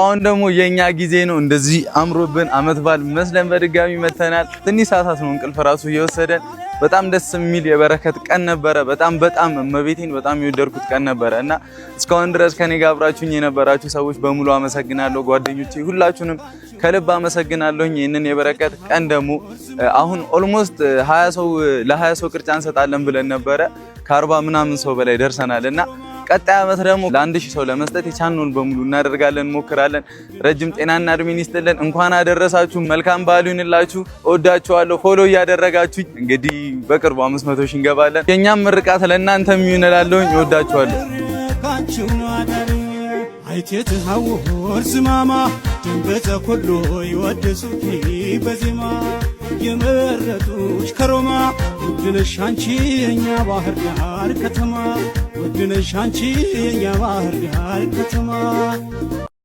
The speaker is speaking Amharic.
አሁን ደግሞ የኛ ጊዜ ነው እንደዚህ አምሮብን አመት በዓል መስለን በድጋሚ መተናል። ትንሽ ሰዓታት ነው እንቅልፍ ራሱ እየወሰደን በጣም ደስ የሚል የበረከት ቀን ነበረ። በጣም እመቤቴን በጣም የወደድኩት ቀን ነበረ እና እስካሁን ድረስ ከኔ ጋር አብራችሁኝ የነበራችሁ ሰዎች በሙሉ አመሰግናለሁ። ጓደኞቼ ሁላችሁንም ከልብ አመሰግናለሁ። ይሄንን የበረከት ቀን ደግሞ አሁን ኦልሞስት 20 ሰው ቅርጫ እንሰጣለን ብለን ነበረ። ከ40 ምናምን ሰው በላይ ደርሰናልና ቀጣይ አመት ደግሞ ለ1000 ሰው ለመስጠት የቻልነውን በሙሉ እናደርጋለን እንሞክራለን። ረጅም ጤናና እድሜን ይስጥልን። እንኳን አደረሳችሁ። መልካም በዓል ይሁንላችሁ። እወዳችኋለሁ። ፎሎ እያደረጋችሁኝ እንግዲህ በቅርቡ 500 ሺህ እንገባለን። የኛም ምርቃት ለእናንተም ይሁንላለሁ። እወዳችኋለሁ። አይቴት ሀውር ዝማማ ድንበተ ኩሉ ይወደሱኪ በዜማ የመረጡሽ ከሮማ ውድነሽ አንቺ የኛ ባህር ዳር ከተማ ውድነሽ አንቺ የኛ ባህር ዳር ከተማ